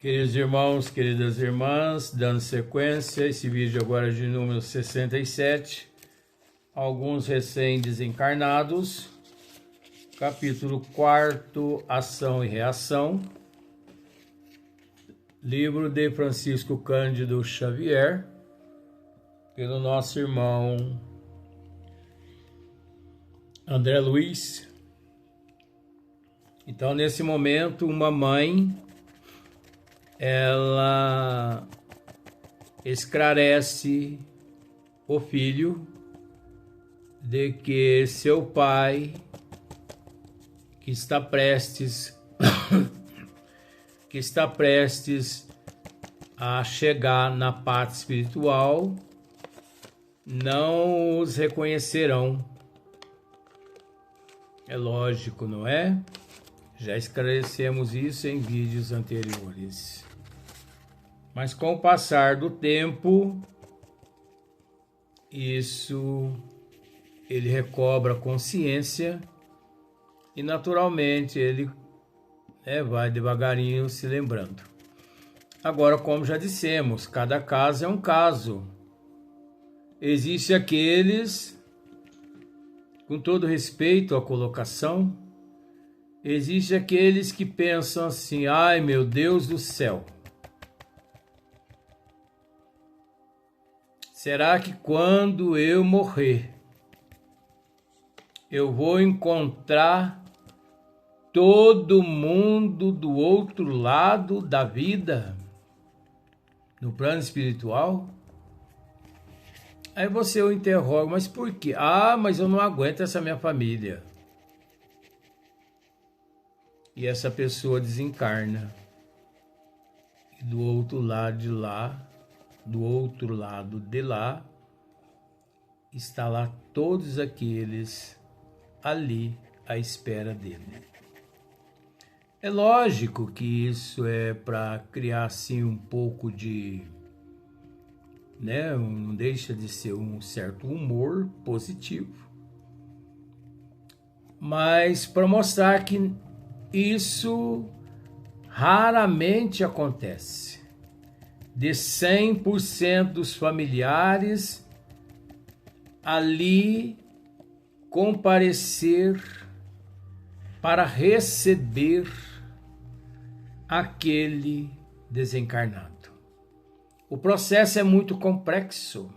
Queridos irmãos, queridas irmãs, dando sequência, esse vídeo agora é de número 67, alguns recém-desencarnados, capítulo 4, Ação e Reação, livro de Francisco Cândido Xavier, pelo nosso irmão André Luiz. Então, nesse momento, uma mãe ela esclarece o filho de que seu pai, que está prestes a chegar na parte espiritual, não os reconhecerão. É lógico, não é? Já esclarecemos isso em vídeos anteriores. Mas com o passar do tempo, ele recobra consciência e naturalmente ele vai devagarinho se lembrando. Agora, como já dissemos, cada caso é um caso. Existem aqueles, com todo respeito à colocação, existem aqueles que pensam assim: ai meu Deus do céu, será que quando eu morrer, eu vou encontrar todo mundo do outro lado da vida, no plano espiritual? Aí você o interroga: mas por quê? Ah, mas eu não aguento essa minha família. E essa pessoa desencarna. E do outro lado de lá, está lá todos aqueles ali à espera dele. É lógico que isso é para criar assim um pouco de, não deixa de ser um certo humor positivo, mas para mostrar que isso raramente acontece. De 100% dos familiares ali comparecer para receber aquele desencarnado. O processo é muito complexo.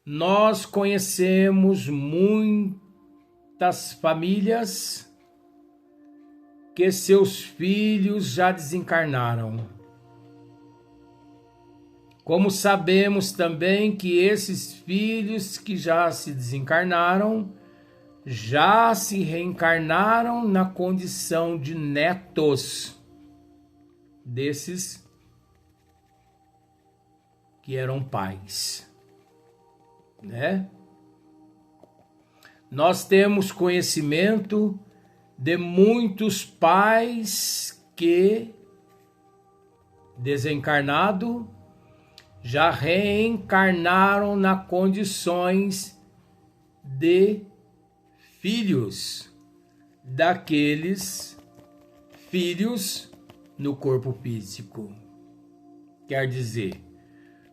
Nós conhecemos muitas famílias que seus filhos já desencarnaram. Como sabemos também que esses filhos que já se desencarnaram, já se reencarnaram na condição de netos desses que eram pais, né? Nós temos conhecimento de muitos pais que, desencarnado, já reencarnaram nas condições de filhos daqueles filhos no corpo físico. Quer dizer,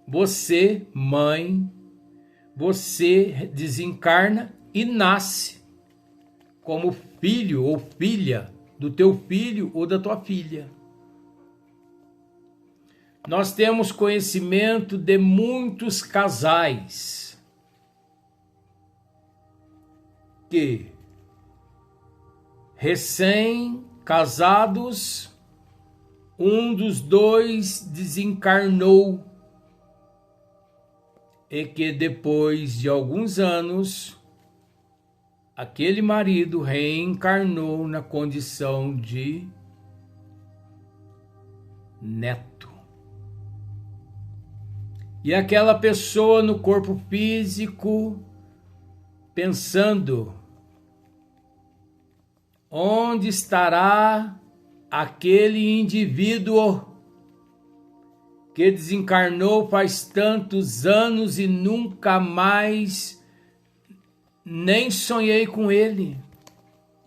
você, mãe, você desencarna e nasce como filho ou filha do teu filho ou da tua filha. Nós temos conhecimento de muitos casais que, recém-casados, um dos dois desencarnou e que depois de alguns anos, aquele marido reencarnou na condição de neto. E aquela pessoa no corpo físico pensando: onde estará aquele indivíduo que desencarnou faz tantos anos e nunca mais nem sonhei com ele?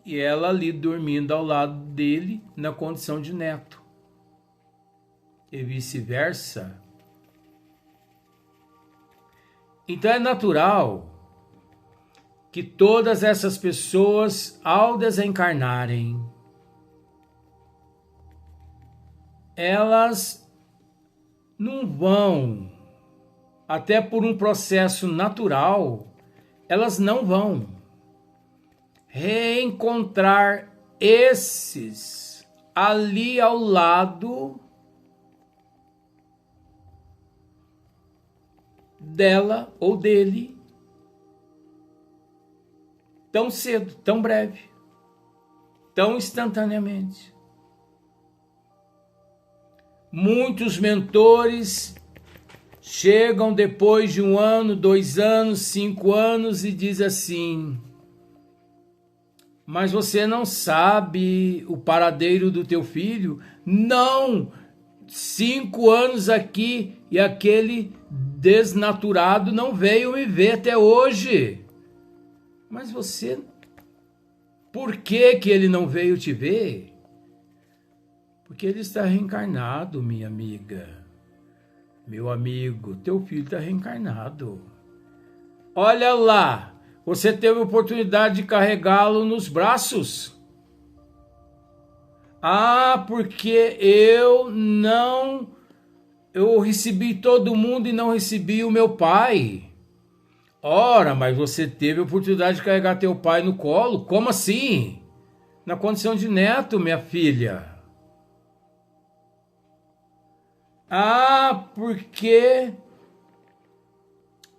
E ela ali dormindo ao lado dele na condição de neto. e vice-versa. Então é natural que todas essas pessoas, ao desencarnarem, elas não vão, até por um processo natural, elas não vão reencontrar esses ali ao lado dela ou dele tão cedo, tão breve, tão instantaneamente. Muitos mentores chegam depois de 1 ano, 2 anos, 5 anos e diz assim: mas você não sabe o paradeiro do teu filho? Não! 5 anos aqui e aquele desnaturado não veio me ver até hoje. Mas você... Por que ele não veio te ver? Porque ele está reencarnado, minha amiga. Meu amigo, teu filho está reencarnado. Olha lá, você teve a oportunidade de carregá-lo nos braços. Ah, porque eu recebi todo mundo e não recebi o meu pai. Ora, mas você teve a oportunidade de carregar teu pai no colo? Como assim? Na condição de neto, minha filha. Ah, porque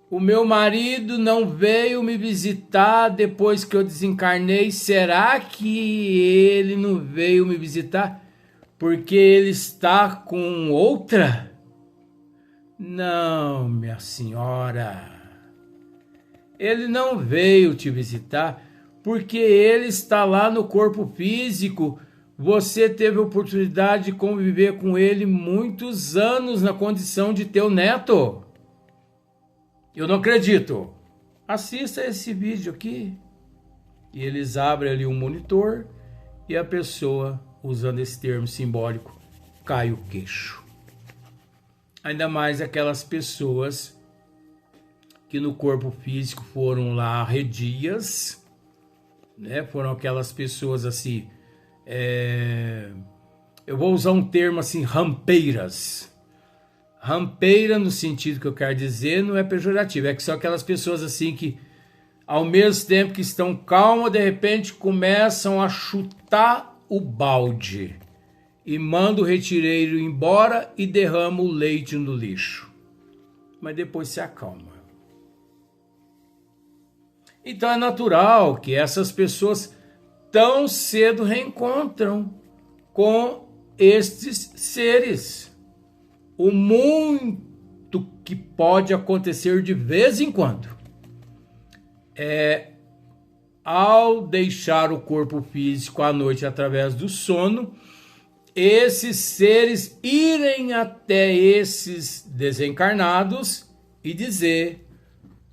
o meu marido não veio me visitar depois que eu desencarnei. Será que ele não veio me visitar porque ele está com outra? Não, minha senhora. Ele não veio te visitar porque ele está lá no corpo físico. Você teve a oportunidade de conviver com ele muitos anos na condição de teu neto. Eu não acredito. Assista esse vídeo aqui. E eles abrem ali um monitor e a pessoa, usando esse termo simbólico, cai o queixo. Ainda mais aquelas pessoas que no corpo físico foram lá arredias, né? Foram aquelas pessoas assim, eu vou usar um termo assim, rampeiras. Rampeira, no sentido que eu quero dizer, não é pejorativo, é que são aquelas pessoas assim que, ao mesmo tempo que estão calmas, de repente começam a chutar o balde e manda o retireiro embora e derrama o leite no lixo. Mas depois se acalma. Então é natural que essas pessoas tão cedo reencontram com estes seres. O muito que pode acontecer de vez em quando é, ao deixar o corpo físico à noite através do sono, esses seres irem até esses desencarnados e dizer: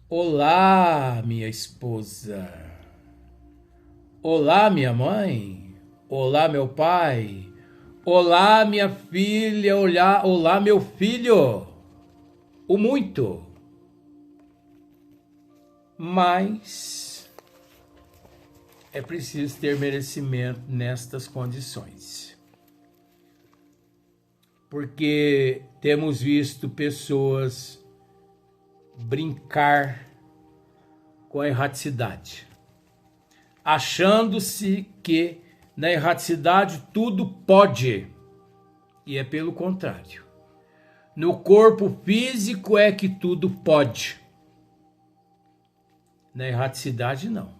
olá, minha esposa. Olá, minha mãe. Olá, meu pai. Olá, minha filha. Olá, meu filho. O muito. Mas é preciso ter merecimento nestas condições. Porque temos visto pessoas brincar com a erraticidade, achando-se que na erraticidade tudo pode, e é pelo contrário. No corpo físico é que tudo pode, na erraticidade não.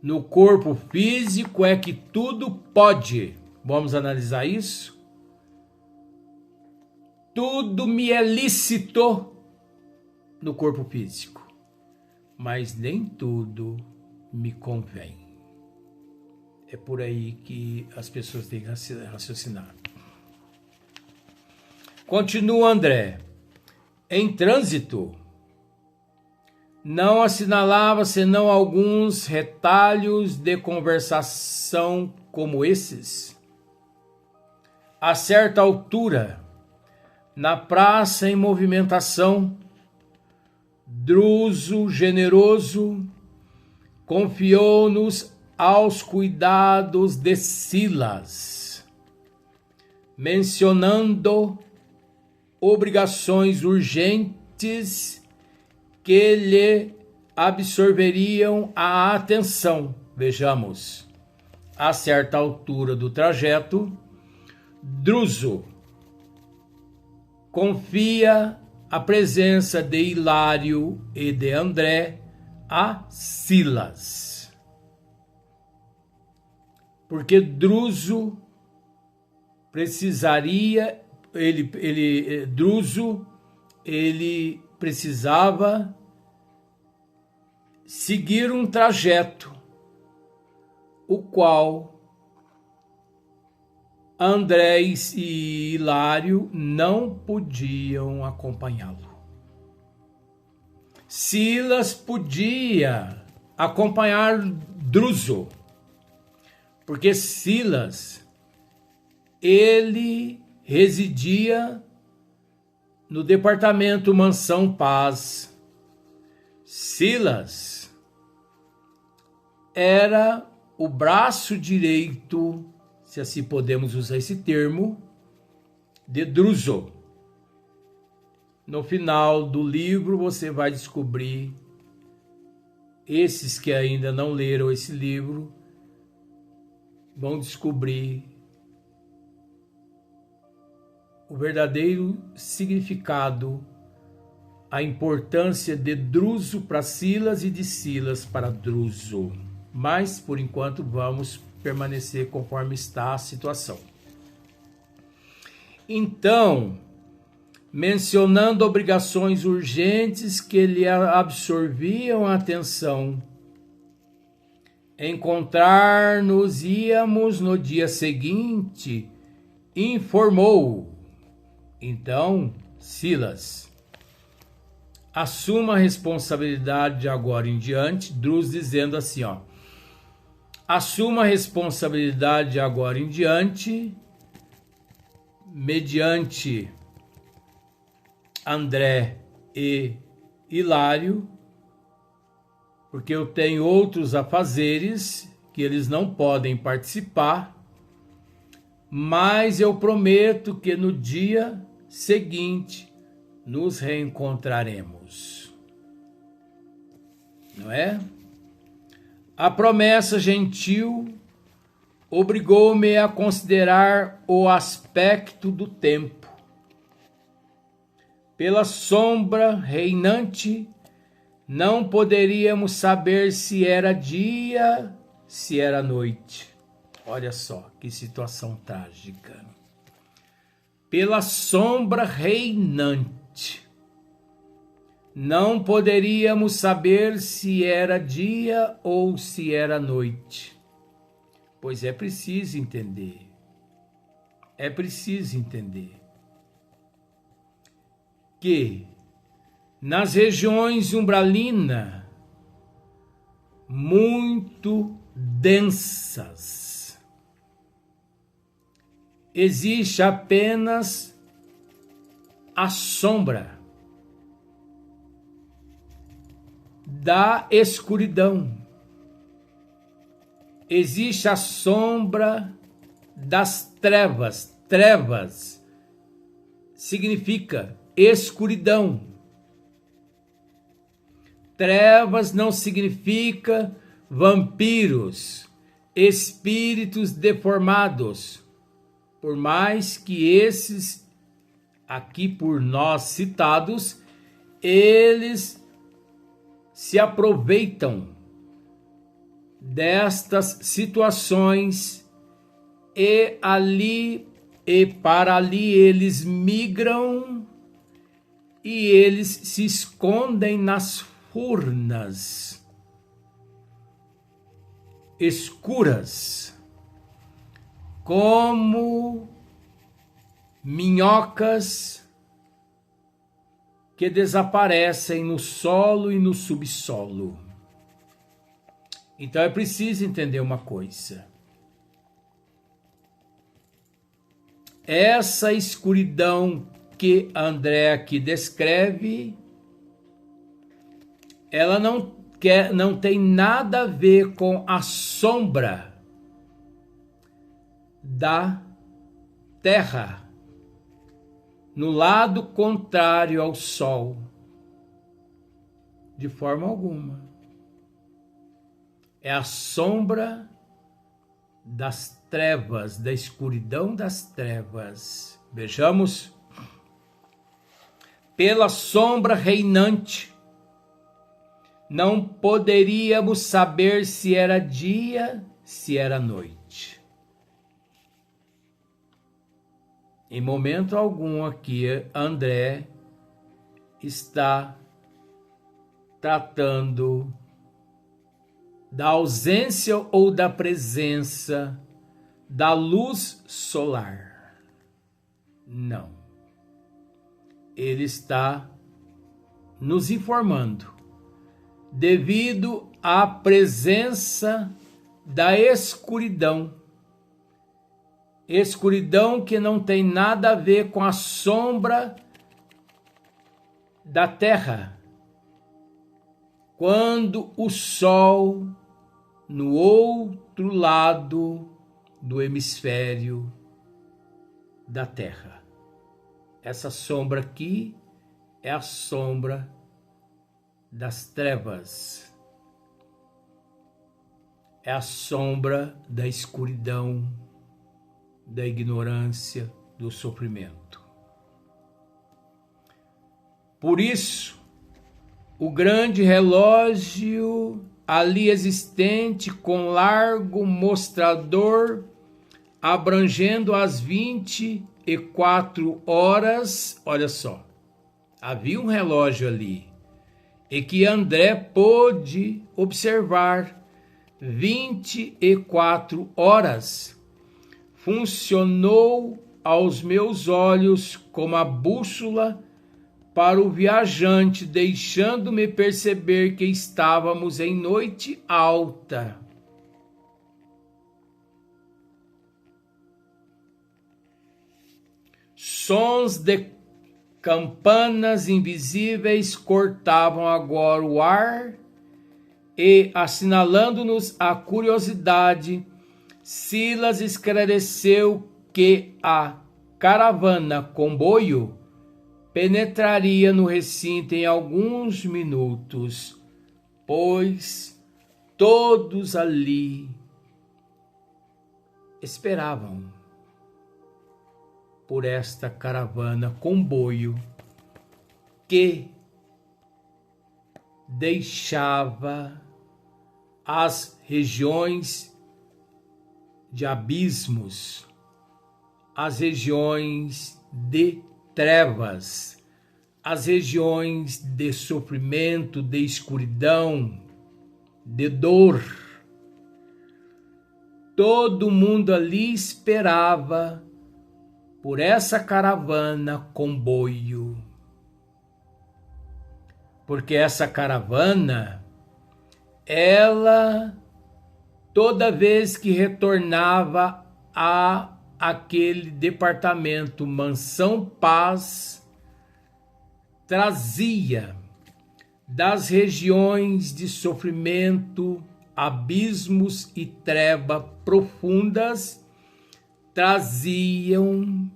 No corpo físico é que tudo pode. Vamos analisar isso? Tudo me é lícito no corpo físico, mas nem tudo me convém. É por aí que as pessoas têm que raciocinar. Continua André. Em trânsito, não assinalava senão alguns retalhos de conversação como esses. A certa altura, na praça em movimentação, Druso, generoso, confiou-nos aos cuidados de Silas, mencionando obrigações urgentes que lhe absorveriam a atenção. Vejamos, a certa altura do trajeto, Druso confia a presença de Hilário e de André a Silas. Porque Druso precisaria, Druso precisava seguir um trajeto, o qual André e Hilário não podiam acompanhá-lo. Silas podia acompanhar Druso, porque Silas, ele residia no departamento Mansão Paz. Silas era o braço direito, se assim podemos usar esse termo, de Druso. No final do livro você vai descobrir, esses que ainda não leram esse livro, vão descobrir o verdadeiro significado, a importância de Druso para Silas e de Silas para Druso. Mas, por enquanto, vamos permanecer conforme está a situação. Então, mencionando obrigações urgentes que lhe absorviam a atenção, encontrar-nos-íamos no dia seguinte, informou. Então, Silas, assuma a responsabilidade de agora em diante, Druso dizendo assim, assuma a responsabilidade de agora em diante, mediante André e Hilário, porque eu tenho outros afazeres que eles não podem participar, mas eu prometo que no dia seguinte nos reencontraremos. Não é? A promessa gentil obrigou-me a considerar o aspecto do tempo. Pela sombra reinante, não poderíamos saber se era dia, se era noite. Olha só que situação trágica. Pela sombra reinante, não poderíamos saber se era dia ou se era noite. Pois é preciso entender. É preciso entender que nas regiões umbralinas muito densas existe apenas a sombra da escuridão. Existe a sombra das trevas. Trevas significa escuridão. Trevas não significa vampiros, espíritos deformados, por mais que esses aqui por nós citados, eles se aproveitam destas situações e para ali eles migram e eles se escondem nas furnas escuras, como minhocas que desaparecem no solo e no subsolo. Então é preciso entender uma coisa. essa escuridão que André aqui descreve, ela não tem nada a ver com a sombra da Terra, no lado contrário ao Sol, de forma alguma. É a sombra das trevas, da escuridão das trevas. Vejamos. Pela sombra reinante, não poderíamos saber se era dia, se era noite. Em momento algum aqui, André está tratando da ausência ou da presença da luz solar. Não. Ele está nos informando, devido à presença da escuridão. Escuridão que não tem nada a ver com a sombra da Terra. Quando o Sol, no outro lado do hemisfério da Terra. Essa sombra aqui é a sombra das trevas. É a sombra da escuridão, da ignorância, do sofrimento. Por isso, o grande relógio ali existente com largo mostrador abrangendo as 24 horas, olha só, havia um relógio ali e que André pôde observar 24 horas. Funcionou aos meus olhos como a bússola para o viajante, deixando-me perceber que estávamos em noite alta. Sons de campanas invisíveis cortavam agora o ar e, assinalando-nos a curiosidade, Silas esclareceu que a caravana comboio penetraria no recinto em alguns minutos, pois todos ali esperavam por esta caravana comboio que deixava as regiões de abismos, as regiões de trevas, as regiões de sofrimento, de escuridão, de dor. Todo mundo ali esperava por essa caravana comboio. Porque essa caravana, ela, toda vez que retornava a aquele departamento Mansão Paz, trazia das regiões de sofrimento, abismos e trevas profundas, traziam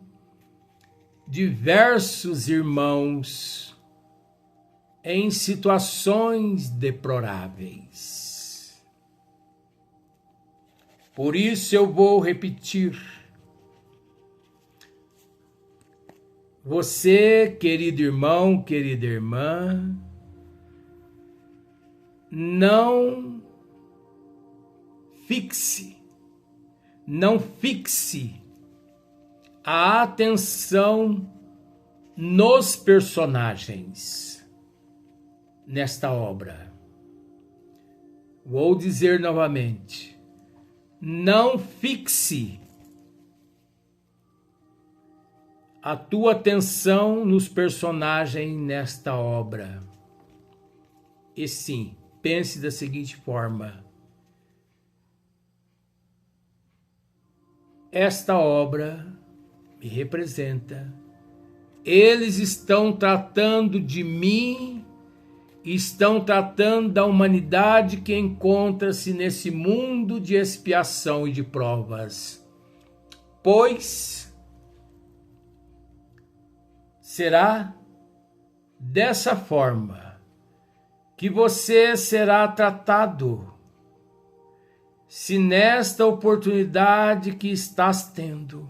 diversos irmãos em situações deploráveis. Por isso eu vou repetir. Você, querido irmão, querida irmã, não fixe a atenção nos personagens nesta obra. Vou dizer novamente, não fixe a tua atenção nos personagens nesta obra. E sim, pense da seguinte forma: esta obra me representa, eles estão tratando de mim, estão tratando da humanidade que encontra-se nesse mundo de expiação e de provas. Pois será dessa forma que você será tratado, se nesta oportunidade que estás tendo,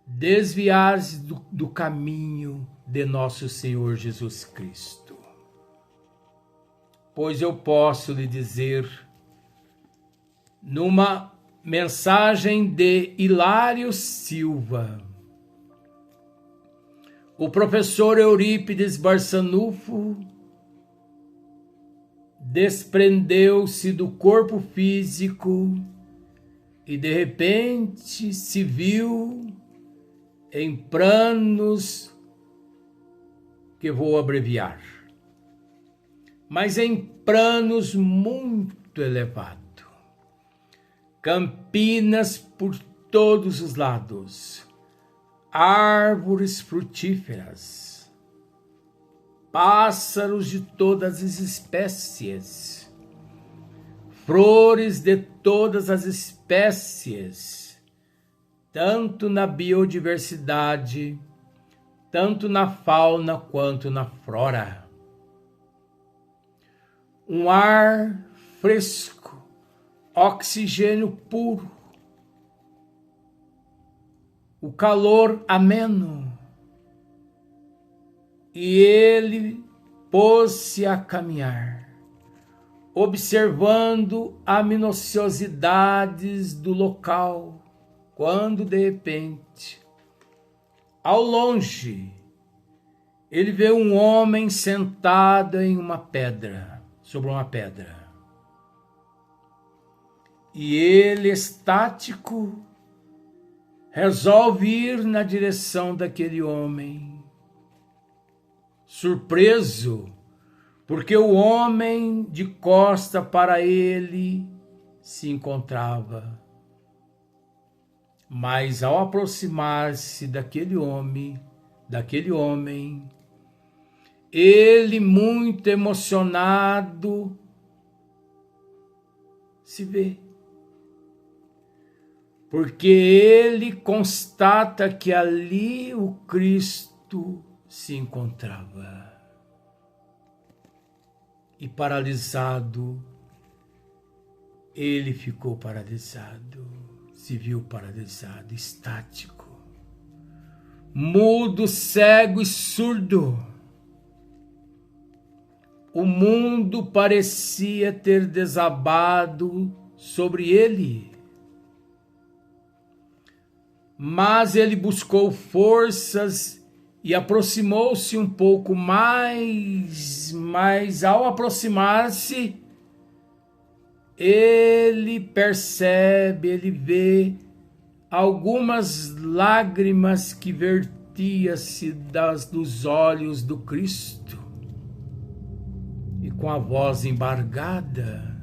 desviares do caminho de nosso Senhor Jesus Cristo. Pois eu posso lhe dizer, numa mensagem de Hilário Silva, o professor Eurípides Barçanufo desprendeu-se do corpo físico e de repente se viu em planos que vou abreviar, mas em planos muito elevados, campinas por todos os lados, árvores frutíferas, pássaros de todas as espécies, flores de todas as espécies, tanto na biodiversidade, tanto na fauna quanto na flora. Um ar fresco, oxigênio puro, o calor ameno. E ele pôs-se a caminhar, observando as minuciosidades do local, quando de repente, ao longe, ele vê um homem sentado em uma pedra, sobre uma pedra. E ele, estático, resolve ir na direção daquele homem, surpreso, porque o homem de costa para ele se encontrava. Mas ao aproximar-se daquele homem, ele, muito emocionado, se vê. Porque ele constata que ali o Cristo se encontrava. E paralisado, ele ficou paralisado, se viu paralisado, estático, mudo, cego e surdo. O mundo parecia ter desabado sobre ele. Mas ele buscou forças e aproximou-se um pouco mais, mas ao aproximar-se, ele percebe, ele vê algumas lágrimas que vertia-se dos olhos do Cristo. E com a voz embargada,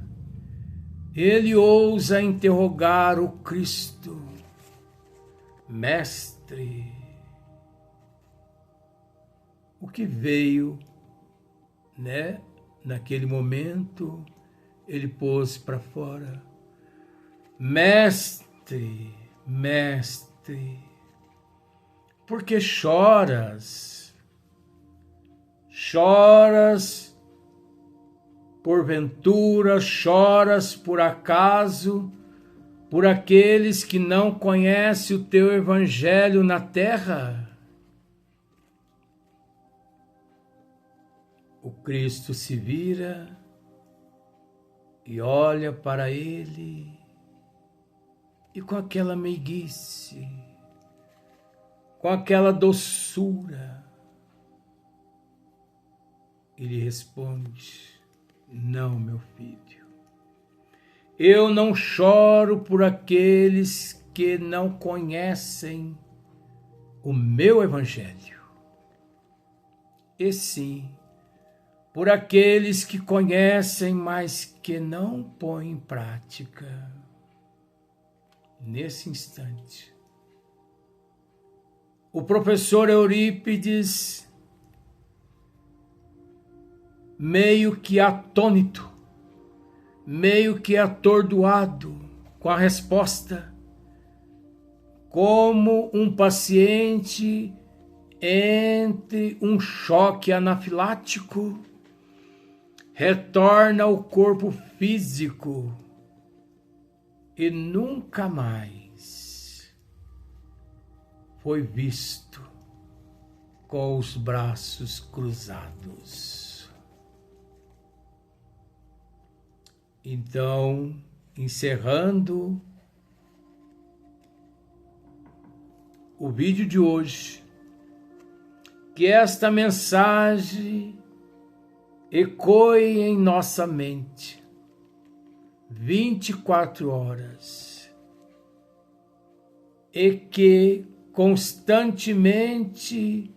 ele ousa interrogar o Cristo: Mestre, o que veio, naquele momento, ele pôs para fora: Mestre, mestre, por que choras? Choras porventura, choras por acaso, por aqueles que não conhecem o teu evangelho na terra? O Cristo se vira e olha para ele, e com aquela meiguice, com aquela doçura, ele responde: não, meu filho, eu não choro por aqueles que não conhecem o meu evangelho, e sim por aqueles que conhecem, mas que não põem em prática. Nesse instante, o professor Eurípides, meio que atônito, meio que atordoado com a resposta, como um paciente entre um choque anafilático, retorna ao corpo físico e nunca mais foi visto com os braços cruzados. Então, encerrando o vídeo de hoje, que esta mensagem ecoe em nossa mente 24 horas e que constantemente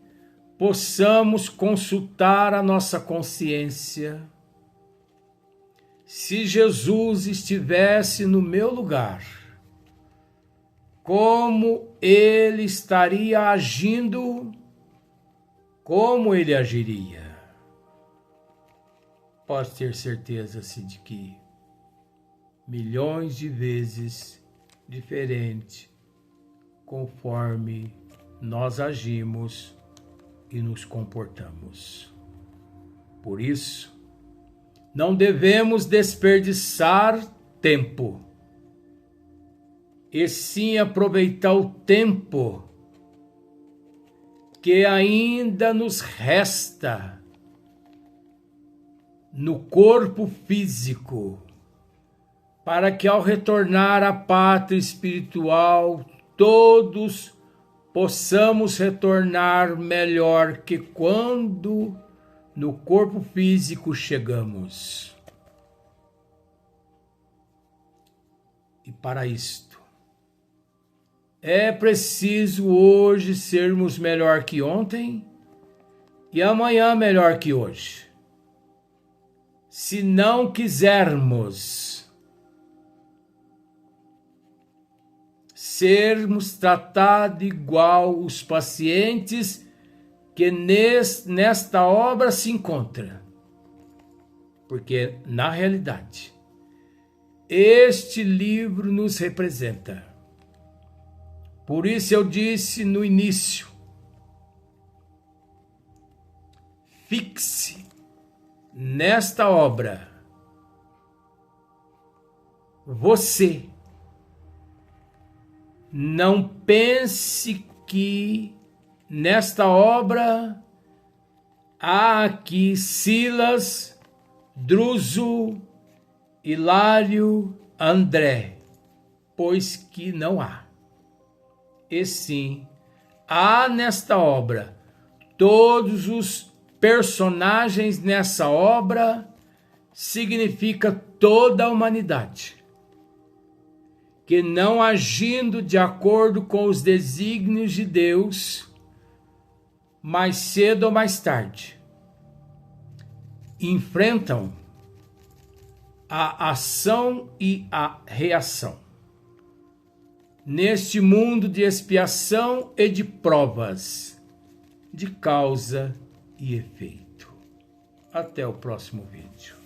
possamos consultar a nossa consciência. Se Jesus estivesse no meu lugar, como ele estaria agindo? Como ele agiria? Pode ter certeza de que milhões de vezes diferente conforme nós agimos e nos comportamos. Por isso, não devemos desperdiçar tempo, e sim aproveitar o tempo que ainda nos resta no corpo físico, para que ao retornar à pátria espiritual, todos possamos retornar melhor que quando no corpo físico chegamos. E para isto, é preciso hoje sermos melhor que ontem e amanhã melhor que hoje. Se não quisermos sermos tratados igual os pacientes que nesta obra se encontram. Porque, na realidade, este livro nos representa. Por isso eu disse no início, fixe nesta obra você. Não pense que nesta obra há aqui Silas, Druso, Hilário, André, pois que não há. E sim, há nesta obra todos os personagens nessa obra, significa toda a humanidade, que não agindo de acordo com os desígnios de Deus, mais cedo ou mais tarde, enfrentam a ação e a reação neste mundo de expiação e de provas, de causa e efeito. Até o próximo vídeo.